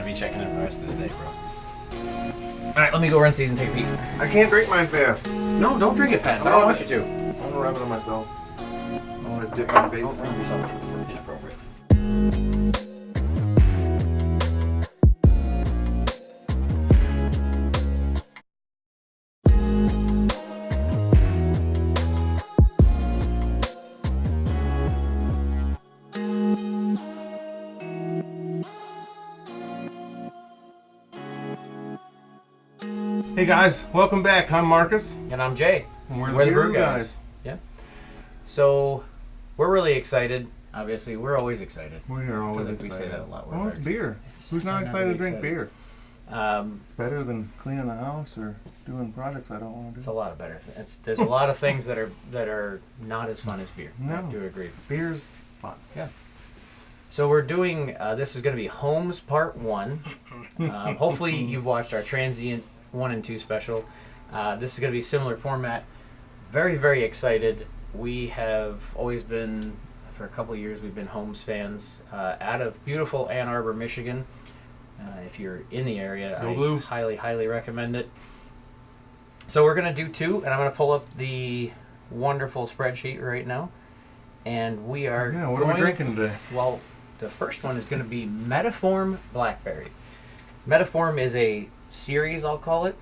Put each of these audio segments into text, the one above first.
be checking in the rest of the day, bro. Alright, let me go rinse these and take a peek. I can't drink mine fast. No, don't drink it fast. I don't want you to. I want to rub it on myself. I want to dip my face in. Inappropriate. Hey guys, welcome back. I'm Marcus. And I'm Jay. And we're the BrewGuys. Yeah. So, we're really excited. Obviously, we're always excited. We are always I feel like excited. we say that a lot. Well, it's beer. Who's not excited to drink beer? It's better than cleaning the house or doing projects I don't want to do. It's a lot of better things. There's a lot of things that are not as fun as beer. No. I do agree. Beer's fun. Yeah. So we're doing, this is going to be Homes Part 1. Hopefully you've watched our Transient 1 and 2 special. This is going to be similar format. Very, very excited. We have always been, for a couple of years, we've been Homes fans out of beautiful Ann Arbor, Michigan. If you're in the area, I highly, highly recommend it. So we're going to do 2, and I'm going to pull up the wonderful spreadsheet right now. And we are what are we drinking today? Well, the first one is going to be Metaform Blackberry. Metaform is a series, I'll call it.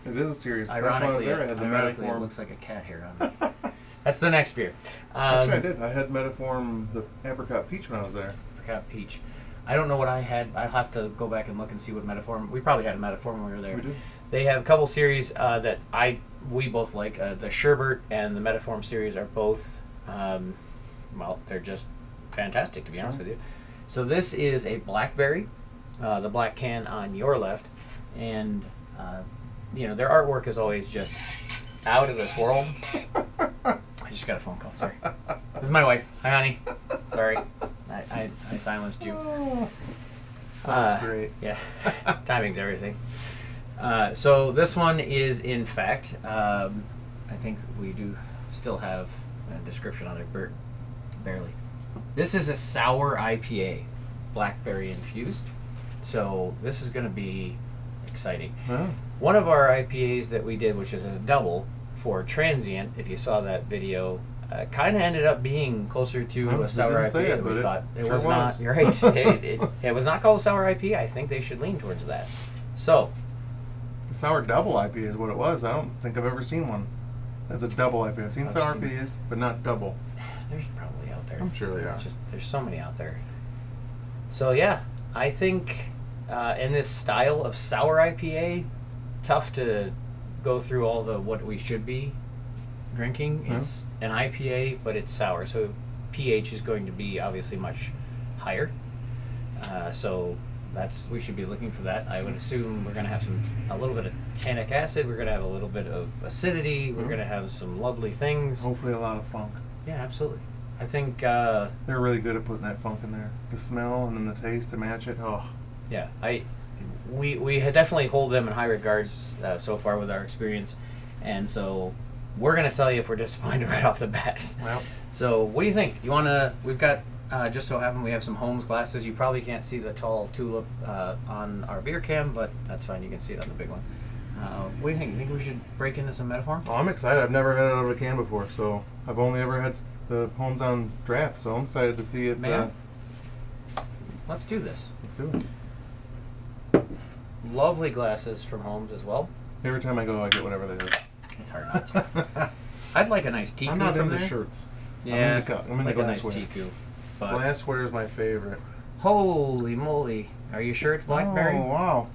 It is a series. Ironically, That's why I had the Metaform. It looks like a cat hair on it. That's the next beer. Actually, I did. I had Metaform, the apricot peach when I was there. Apricot peach. I don't know what I had. I'll have to go back and look and see what Metaform. We probably had a Metaform when we were there. We did. They have a couple series that we both like. The Sherbert and the Metaform series are both, well, they're just fantastic, to be honest with you. So this is a Blackberry, the black can on your left, and you know, their artwork is always just out of this world. I just got a phone call, sorry. This is my wife. Hi, honey. Sorry. I silenced you. That's great. Yeah. Timing's everything. So this one is, in fact, I think we do still have a description on it, barely. This is a sour IPA, blackberry infused. So this is going to be exciting. Oh. One of our IPAs that we did, which is a double for Transient, if you saw that video, kind of ended up being closer to a sour IPA than we thought. It was not. You're right. It was not called a sour IPA. I think they should lean towards that. So, The sour double IPA is what it was. I don't think I've ever seen one as a double IPA. I've seen sour IPAs, but not double. There's probably out there. I'm sure they are. It's just, there's so many out there. So yeah, I think in this style of sour IPA, tough to go through all the what we should be drinking. Yeah. It's an IPA, but it's sour, so pH is going to be obviously much higher. So we should be looking for that. I would assume we're going to have a little bit of tannic acid. We're going to have a little bit of acidity. We're going to have some lovely things. Hopefully a lot of funk. Yeah, absolutely. I think they're really good at putting that funk in there. The smell and then the taste to match it. Oh, yeah. We definitely hold them in high regards so far with our experience, and so we're going to tell you if we're disappointed right off the bat. well, So what do you think? You want to? We've got just so happen we have some Homes glasses. You probably can't see the tall tulip on our beer can, but that's fine. You can see it on the big one. What do you think? You think we should break into some Metaform? I'm excited. I've never had it out of a can before, so I've only ever had the Homes on draft. So I'm excited to see if. Let's do this. Let's do it. Lovely glasses from Homes as well. Every time I go, I get whatever they do. It's hard not to. I'd like a nice teacu I'm not from into there. shirts. Yeah, I'm into like a nice glassware. teacu. But Glassware is my favorite. holy moly! Are you sure it's Blackberry? Oh, wow.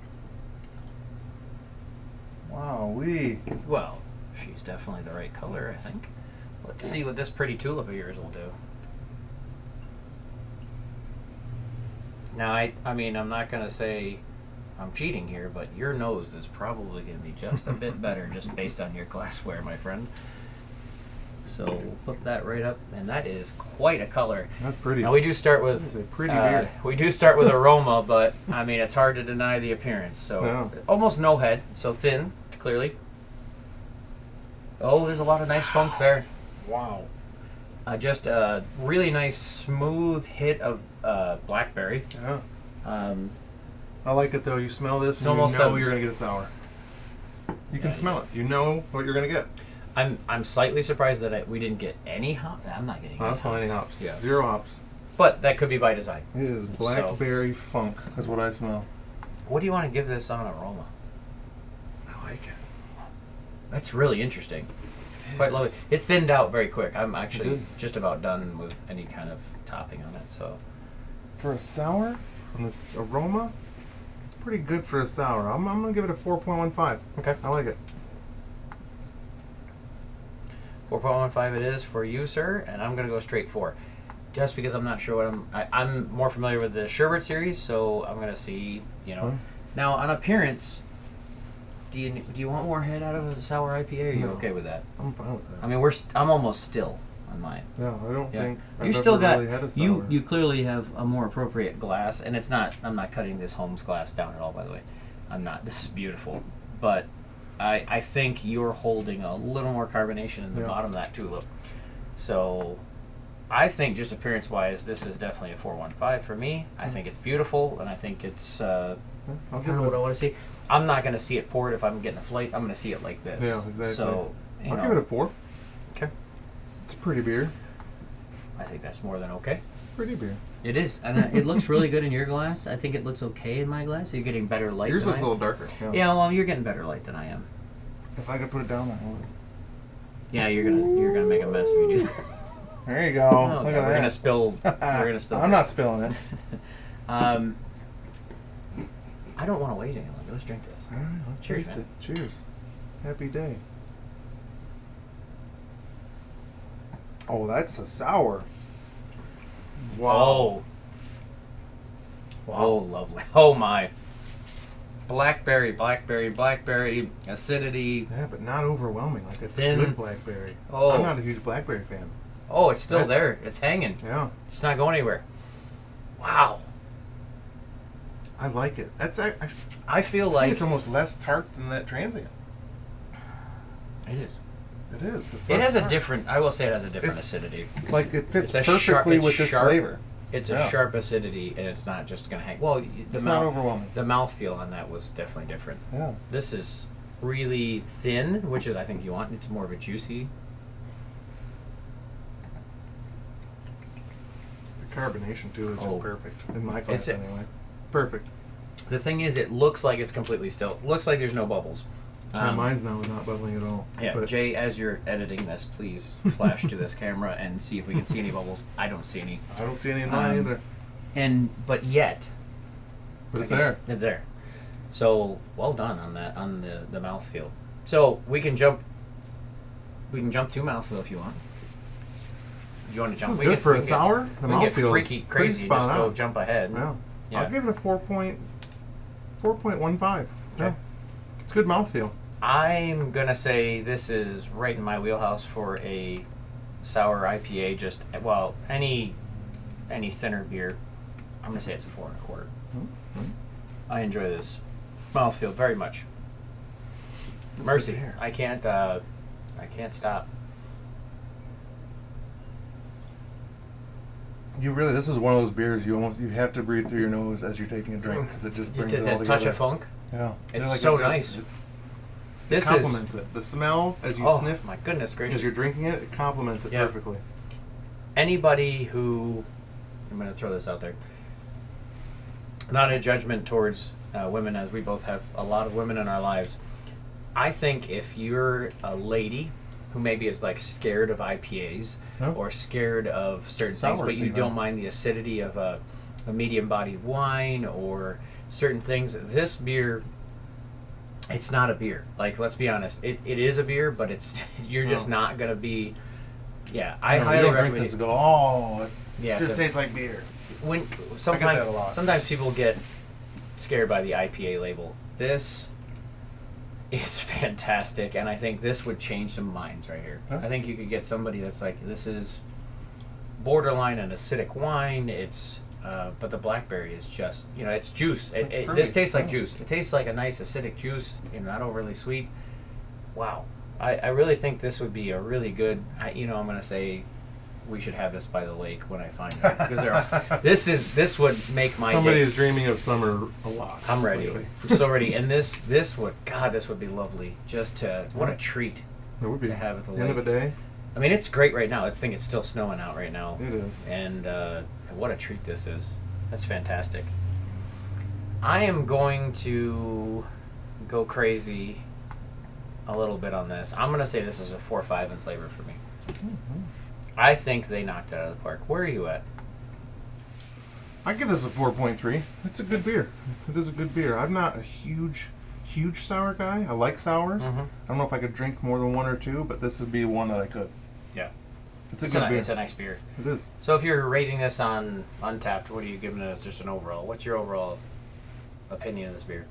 Wow-wee. Well, she's definitely the right color, I think. Let's see what this pretty tulip of yours will do. Now, I mean, I'm not going to say I'm cheating here, but your nose is probably going to be just a bit better just based on your glassware, my friend. So we'll put that right up, and that is quite a color. That's pretty. Now we do start with This is a pretty beer. we do start with aroma, but I mean it's hard to deny the appearance. So No. almost no head, so thin, clearly. Oh, there's a lot of nice funk there. Wow. Just a really nice smooth hit of blackberry. Yeah. I like it though. You smell this, It's and almost you know a- you're gonna get a sour. You can smell it. You know what you're gonna get. I'm slightly surprised that we didn't get any hops. I'm not getting I any don't smell any hops. hops. Yeah. 0 hops. But that could be by design. It is blackberry funk. Is what I smell. What do you want to give this on aroma? I like it. That's really interesting. It's quite lovely. It thinned out very quick. I'm actually did. just about done with any kind of topping on it. So For a sour, from this aroma, it's pretty good for a sour. I'm gonna give it a 4.15. okay, I like it. 4.15 it is for you, sir, and I'm gonna go straight 4, just because I'm not sure what I'm more familiar with the sherbet series, so I'm gonna see, you know. Huh? Now on appearance, do you want more head out of a sour IPA? Or are you No. okay with that? I'm fine with that. I mean, I'm almost still on mine. No, I don't Yeah. think You I've still ever got really had a sour. you clearly have a more appropriate glass, and it's not. I'm not cutting this Holmes glass down at all. By the way, I'm not. This is beautiful, but I think you're holding a little more carbonation in the Yeah. bottom of that tulip. So I think just appearance wise, this is definitely a 4.15 for me. I think it's beautiful, and I think it's I'll kind give of it. what I want to see. I'm not going to see it poured if I'm getting a flight. I'm going to see it like this. Yeah, exactly. So I'll give it a 4. okay. It's pretty beer. I think that's more than okay. Pretty beer. It is, and it looks really good in your glass. I think it looks okay in my glass. You're getting better light. Yours than looks I a am. little darker. Yeah, well, you're getting better light than I am. If I could put it down, I would. Yeah, you're gonna make a mess if you do that. There you go. Oh, Look okay, at we're that. gonna spill. We're gonna spill. I'm not spilling it. I don't want to wait any longer. Let's drink this. All right, let's Cheers, taste man. it. Cheers. Happy day. Oh, that's a sour. Wow. Oh, lovely. Oh my. Blackberry, blackberry, blackberry, acidity. Yeah, but not overwhelming. Like it's Thin. a good blackberry. Oh. I'm not a huge blackberry fan. Oh, it's still That's- there. It's hanging. Yeah, It's not going anywhere. Wow. I like it. That's I I feel think like it's almost less tart than that transient. it is. It is. It's It less has a tart. different. I will say it has a different It's- acidity. Like it fits It's a perfectly it's with this sharp. flavor. It's Yeah. a sharp acidity, and it's not just gonna hang. Well, the It's not overwhelming. The mouthfeel on that was definitely different. Yeah. This is really thin, which is I think you want. It's more of a juicy. The carbonation too is Oh. just perfect in my glass It's a- anyway. Perfect. The thing is, it looks like it's completely still. It looks like there's no bubbles. Mine's now not bubbling at all. Yeah, But Jay, as you're editing this, please flash to this camera and see if we can see any bubbles. I don't see any. I don't see any in mine either. But yet, But it's okay, there. It's there. So well done on that, on the mouthfeel. So we can jump. We can jump to mouthfeel if you want. Do you want to jump? This is We good can- for we a can sour. The We can get mouthfeel is freaky, pretty crazy. spot Just go on. jump ahead. Yeah. Yeah. I'll give it a 4.15. Okay. Yeah. It's good mouthfeel. I'm gonna say this is right in my wheelhouse for a sour IPA. Just well, any thinner beer. I'm gonna say it's a 4.25. Mm-hmm. I enjoy this mouthfeel very much. That's Mercy, good to hear. I can't stop. This is one of those beers you have to breathe through your nose as you're taking a drink because it just You brings did it all that together. touch of funk. Yeah. It's Like so it just- nice. It This complements it. The smell as you oh sniff my goodness gracious! as you're drinking it, it complements it Yeah. perfectly. Anybody who, I'm going to throw this out there, not a judgment towards women, as we both have a lot of women in our lives. I think if you're a lady who maybe is like scared of IPAs Oh. or scared of certain things, Sours but you even. don't mind the acidity of a medium-bodied wine or certain things, this beer, it's not a beer. Like, let's be honest, it is a beer, but it's you're just No. not going to be. Yeah, I You highly don't drink recommend this it. and go, oh, it Yeah, just it's a- tastes like beer. when that a sometimes lot. sometimes people get scared by the IPA label. This is fantastic, and I think this would change some minds right here. Huh? I think you could get somebody that's like, this is borderline an acidic wine. It's but the blackberry is just, it's juice. It's This fruity. tastes like Yeah. juice. It tastes like a nice acidic juice, not overly sweet. Wow. I really think this would be a really good, I'm going to say we should have this by the lake when I find it because this would make my Somebody day. is dreaming of summer a lot. I'm ready. lately. I'm so ready. And this would be lovely. Just to what a treat It would be. to have at the End of lake. a day. I mean, it's great right now. I think it's still snowing out right now. It is. And what a treat this is. That's fantastic. I am going to go crazy a little bit on this. I'm going to say this is a 4-5 in flavor for me. Mm-hmm. I think they knocked it out of the park. Where are you at? I give this a 4.3. It's a good beer. It is a good beer. I'm not a huge sour guy. I like sours. Mm-hmm. I don't know if I could drink more than one or two, but this would be one that I could. Yeah. It's a good beer. It's a nice beer. It is. So if you're rating this on Untappd, what are you giving it as just an overall? What's your overall opinion of this beer?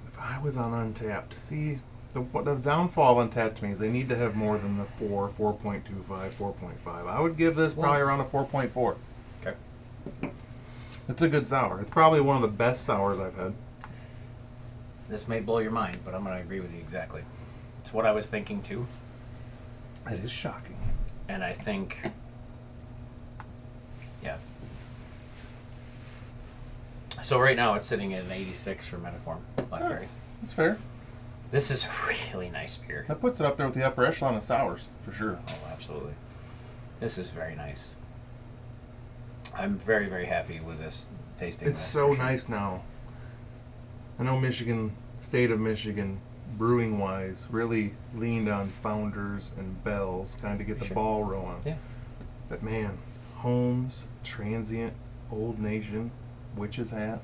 If I was on Untappd, see, the downfall of Untappd to me is they need to have more than the 4.25, 4.5. I would give this probably around a 4.4. Okay. It's a good sour. It's probably one of the best sours I've had. This may blow your mind, but I'm going to agree with you exactly. It's what I was thinking too. It is shocking. And I think, yeah. So right now it's sitting at an 86 for Metaform Blackberry. That's fair. This is a really nice beer. That puts it up there with the upper echelon of sours, for sure. Oh, absolutely. This is very nice. I'm very, very happy with this tasting. It's so nice now. I know state of Michigan, brewing wise, really leaned on founders and bells, kind of get the ball rolling. Yeah. But man, Homes, Transient, Old Nation, Witch's Hat,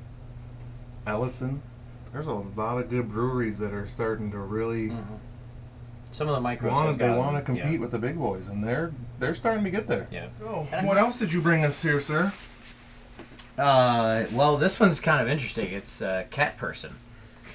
Ellison. There's a lot of good breweries that are starting to really Some of the micros they want to compete with the big boys, and they're starting to get there. Yeah. So, what else did you bring us here, sir? Well, this one's kind of interesting. It's Cat Person.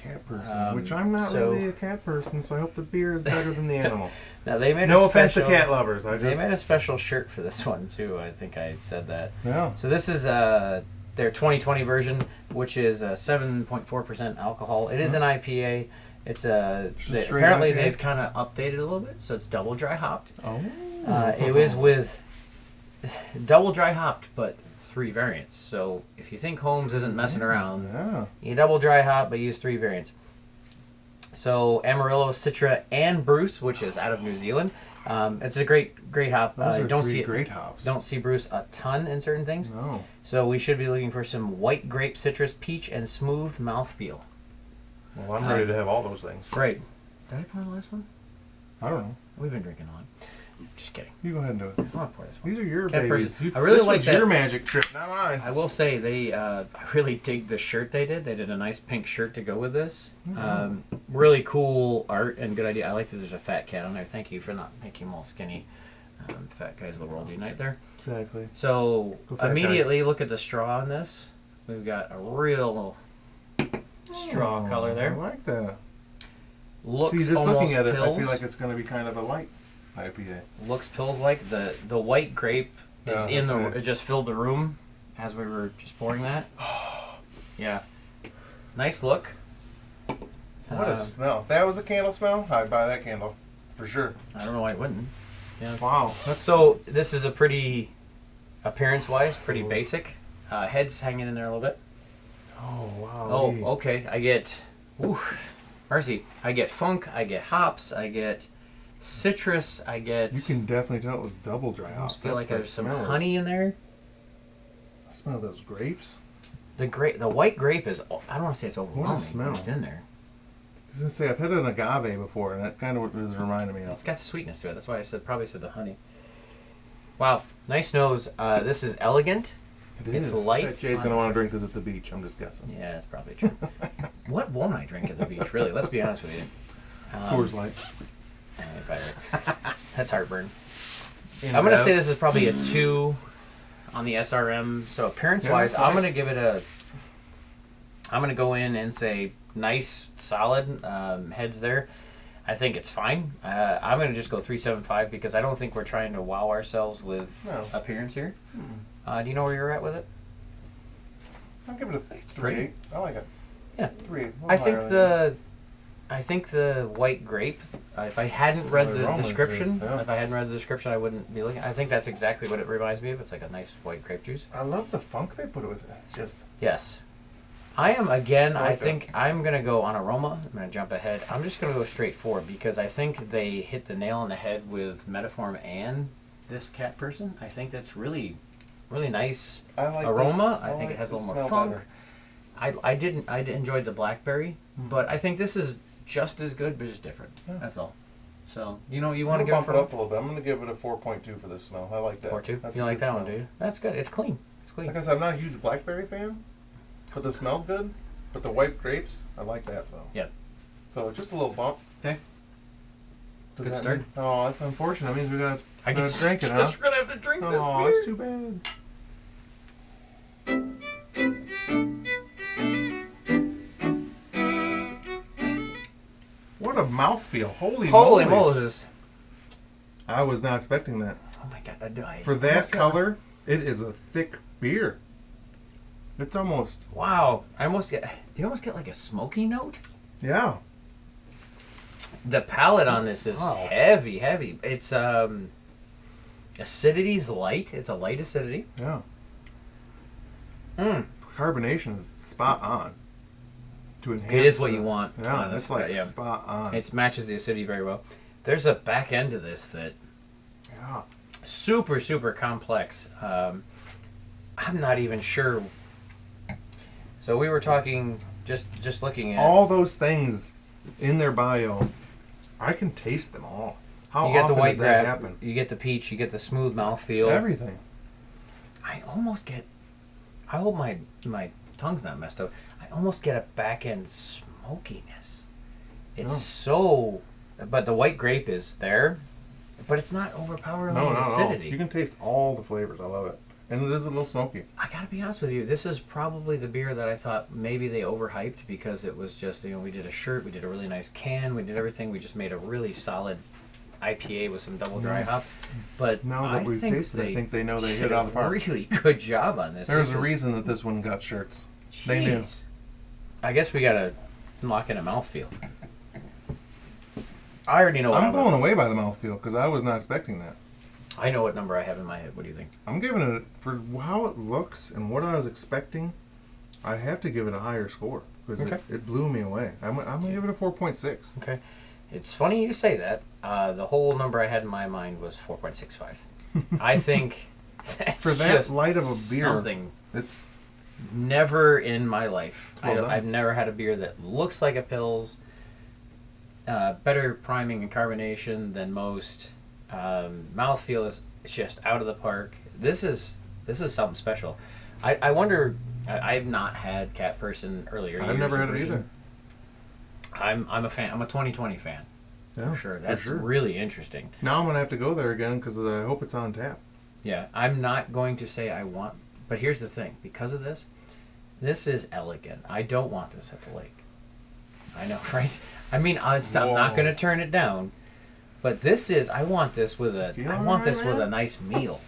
Cat person, which I'm not really a cat person, so I hope the beer is better than the animal. Now they made no offense to cat lovers. They made a special shirt for this one too. I think I said that. Yeah. So this is their 2020 version, which is 7.4% alcohol. It is an IPA. It's apparently IPA? they've kind of updated a little bit, so it's double dry hopped. Oh. It was with double dry hopped, but 3 variants. So if you think Holmes isn't messing around, you double dry hop, but use 3 variants. So Amarillo, Citra, and Bruce, which is out of New Zealand. It's a great hop. Those are don't 3 see great hops. Don't see Bruce a ton in certain things. No. So we should be looking for some white grape, citrus, peach, and smooth mouthfeel. Well, I'm ready to have all those things. Great. Did I pour the last one? I don't know. We've been drinking on. Just kidding. You go ahead and do it. I want to pour this one. These are your Cat babies. person. I really this like was that. your magic trip, not mine. I will say I really dig the shirt they did. They did a nice pink shirt to go with this. Really cool art and good idea. I like that there's a fat cat on there. Thank you for not making them all skinny. Fat guys of the world unite there. Exactly. So Go fat immediately look at the straw on this. We've got a real straw color there. I like that. Looks See, just almost looking at it, pills. I feel like it's going to be kind of a light IPA. Looks pills like the white grape is in the. right. It just filled the room as we were just pouring that. Yeah, nice look. What a smell! If that was a candle smell, I'd buy that candle for sure. I don't know why it wouldn't. Yeah. Wow. So this is a pretty, appearance-wise, pretty basic. Head's hanging in there a little bit. Oh wow. Oh, okay. I get, mercy. I get funk. I get hops. I get citrus. I get. You can definitely tell it was double dry I hop. almost feel like That's there's some smell. honey in there. I smell those grapes. The white grape is. I don't want to say it's overwhelming. smell. But it's in there. I was gonna say I've had an agave before, and that kind of what it was reminding me of. It's got sweetness to it. That's why I probably said the honey. Wow, nice nose. This is elegant. It's light. Jay's gonna want to drink this at the beach. I'm just guessing. Yeah, that's probably true. What won't I drink at the beach? Really, let's be honest with you. Coors Light. Better. That's heartburn. I'm gonna say this is probably a 2 on the SRM. So appearance-wise, Yeah, I'm gonna give it a. I'm gonna go in and say nice, solid heads there. I think it's fine. I'm gonna just go 3.75 because I don't think we're trying to wow ourselves with appearance here. Do you know where you're at with it? I'll give it a 3.8. I like it. Yeah. 3.8. I think I think the white grape. If I hadn't read the description, yeah. if I hadn't read the description, I wouldn't be looking. I think that's exactly what it reminds me of. It's like a nice white grape juice. I love the funk they put with it. It's just Yes. I am again. I like I think I'm gonna go on aroma. I'm gonna jump ahead. I'm just gonna go straight forward because I think they hit the nail on the head with Metaform and this cat person. I think that's really, really nice I like aroma. this. I think like it has a the little more smell funk. better. I enjoyed the Blackberry, but I think this is just as good, but just different. Yeah. That's all. So you want to I'm give it bump for it up a little bit. I'm gonna give it a 4.2 for this smell. I like that. 4.2. That's You a like good that one, smell. dude? That's good. It's clean. It's clean. Like I said, I'm not a huge Blackberry fan, but the smell's good. But the white grapes, I like that smell. Yep. So just a little bump. Okay. Does Good that start. mean- oh, that's unfortunate. That means we gotta I drink it, huh? just gonna have to drink this Oh, beer. that's too bad. What a mouthfeel! Holy moly! Moses! I was not expecting that. Oh my god, I died. For that color, it is a thick beer. It's almost, Wow, I almost get. You almost get like a smoky note. yeah. The palate on this is Wow. heavy. It's acidity's light. It's a light acidity. Yeah. Mm. Carbonation is spot on. To enhance It is what the- you want. Yeah, on it's this, like yeah. spot on. It matches the acidity very well. There's a back end to this that yeah. super complex. I'm not even sure. So we were talking, just looking at. All those things in their bio, I can taste them all. How You get often the white does that grape, happen? you get the peach, you get the smooth mouthfeel. Everything. I almost get. I hope my tongue's not messed up. I almost get a back end smokiness. It's so, but the white grape is there, but it's not overpowering No. acidity. You can taste all the flavors. I love it. And it is a little smoky. I gotta be honest with you. This is probably the beer that I thought maybe they overhyped because it was just, we did a shirt, we did a really nice can, we did everything. We just made a really solid IPA with some double dry hop. But Now that we've tasted it, I think they know they hit it out of the park. Really good job on this. There's This a is- reason that this one got shirts. They knew. Jeez. I guess we gotta lock in a mouthfeel. I already know what I'm blown away by the mouthfeel because I was not expecting that. I know what number I have in my head. What do you think? I'm giving it, for how it looks and what I was expecting, I have to give it a higher score because Okay. it blew me away. I'm going to give it a 4.6. Okay. It's funny you say that. The whole number I had in my mind was 4.65. I think that's For that just light of a beer, something it's never in my life. Well done. I've never had a beer that looks like a Pils. Better priming and carbonation than most. Mouthfeel is just out of the park. This is something special. I wonder. I've not had Cat Person earlier. I've never had it either. I'm a fan. I'm a 2020 fan. Yeah, For sure. That's sure. really interesting. Now I'm going to have to go there again because I hope it's on tap. Yeah, I'm not going to say I want, but here's the thing. Because of this, this is elegant. I don't want this at the lake. I know, right? I mean, I'm not going to turn it down, but this is. I want this with a. Feel I want alright, this with man? a nice meal.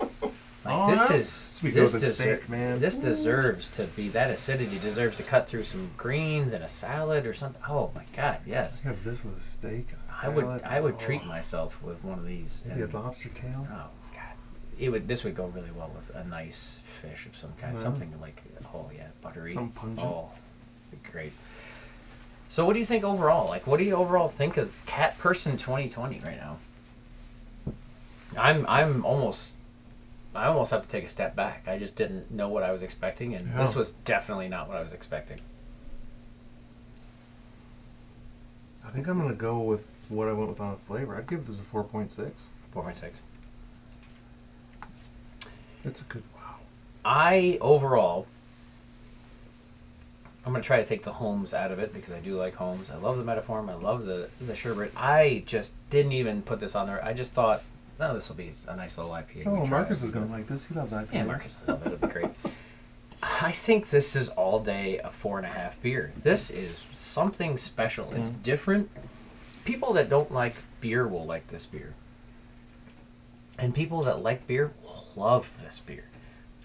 Like Oh, this yeah? is. Sweet This with the deserves. steak, man. This deserves to be. That acidity deserves to cut through some greens and a salad or something. Oh my God, yes. Have this with a steak and a I salad. would treat myself with one of these. Maybe a and- lobster tail. Oh God, this would go really well with a nice fish of some kind, Yeah. something like buttery. Some pungent. Oh, it'd be great. So, what do you think overall? Like, what do you overall think of Cat Person 2020 right now? I almost have to take a step back. I just didn't know what I was expecting, and this Yeah. was definitely not what I was expecting. I think I'm going to go with what I went with on the flavor. I'd give this a 4.6. 4.6. It's a good, wow. I overall, I'm going to try to take the Homes out of it because I do like Homes. I love the Metaform. I love the sherbet. I just didn't even put this on there. I just thought, no, this will be a nice little IPA. Oh, We try Marcus it. is going to like this. He loves IPAs. Yeah, Marcus will love it. It'll be great. I think this is all day a 4.5 beer. This is something special. It's different. People that don't like beer will like this beer. And people that like beer will love this beer.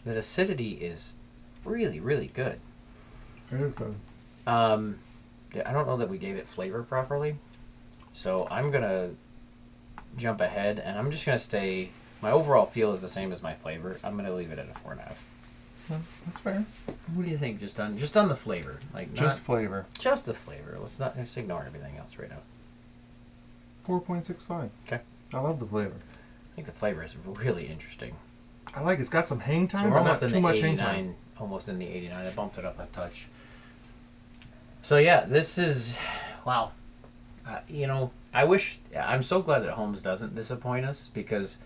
The acidity is really, really good. It is good. I don't know that we gave it flavor properly. So I'm going to jump ahead, and I'm just going to stay... My overall feel is the same as my flavor. I'm going to leave it at a 4.5. That's fair. What do you think? Just on the flavor, like just flavor. Just the flavor. Let's ignore everything else right now. 4.65. Okay. I love the flavor. I think the flavor is really interesting. I like it's got some hang time, So we're but almost not in too the much 89. hang time. Almost in the 89. I bumped it up a touch. So yeah, this is wow. I wish. I'm so glad that Homes doesn't disappoint us because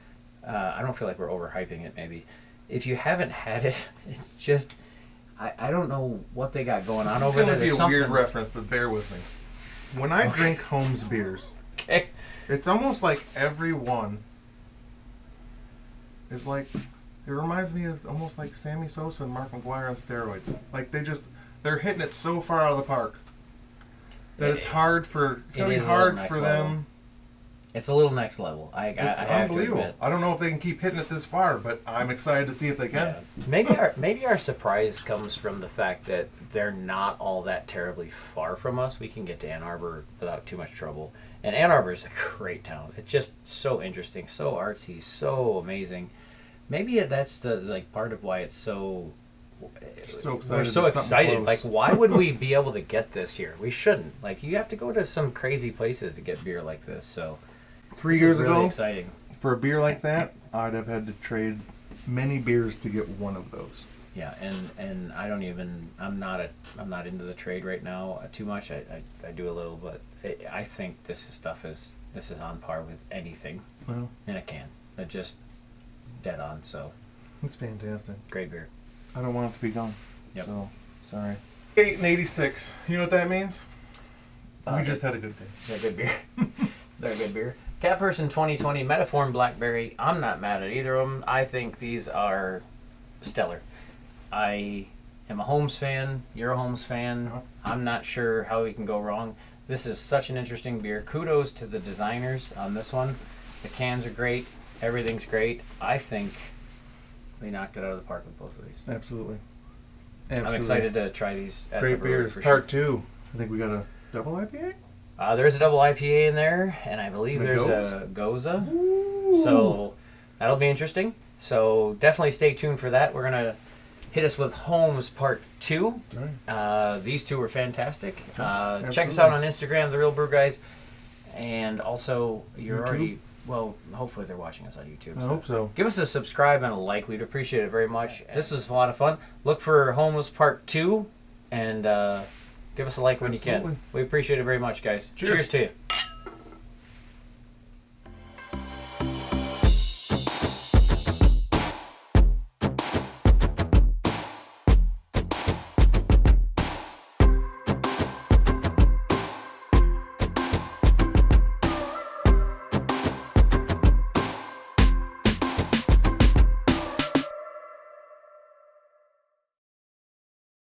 I don't feel like we're overhyping it. Maybe if you haven't had it, it's just I don't know what they got going on over there. This is There's going to be a something. weird reference, but bear with me. When I drink Homes beers, Okay. it's almost like every one is like, it reminds me of almost like Sammy Sosa and Mark McGuire on steroids. Like they're hitting it so far out of the park that it's going to be hard for them. It's a little next level. I It's have to unbelievable. admit. I don't know if they can keep hitting it this far, but I'm excited to see if they can. Yeah. Maybe our surprise comes from the fact that they're not all that terribly far from us. We can get to Ann Arbor without too much trouble. And Ann Arbor is a great town. It's just so interesting, so artsy, so amazing. Maybe that's the part of why it's so. So excited. We're so that something excited. close. Like, why would we be able to get this here? We shouldn't. Like, you have to go to some crazy places to get beer like this. So. 3 This years is really ago, exciting. for a beer like that, I'd have had to trade many beers to get one of those. Yeah, and I'm not into the trade right now too much. I do a little, but I think this is on par with anything Well, in a can. They're just dead on. So it's fantastic. great beer. I don't want it to be gone. Yep. So, sorry. 8.86. You know what that means? We just had a good day. They're good beer. They're good beer. Cat Person 2020 Metaform Blackberry. I'm not mad at either of them. I think these are stellar. I am a Homes fan. You're a Homes fan. I'm not sure how we can go wrong. This is such an interesting beer. Kudos to the designers on this one. The cans are great. Everything's great. I think we knocked it out of the park with both of these. Absolutely. I'm excited to try these at the Great brewery beers. for Part sure. 2. I think we got a double IPA? There's a double IPA in there, and I believe there's a Goza. So that'll be interesting. So definitely stay tuned for that. We're going to hit us with Homes Part 2. Right. These two were fantastic. Check us out on Instagram, TheRealBrewGuys. And also, you're YouTube? already... Well, hopefully they're watching us on YouTube. I hope so. Give us a subscribe and a like. We'd appreciate it very much. This was a lot of fun. Look for Homes Part 2 and give us a like when you Absolutely. can. We appreciate it very much, guys. Cheers Cheers to you.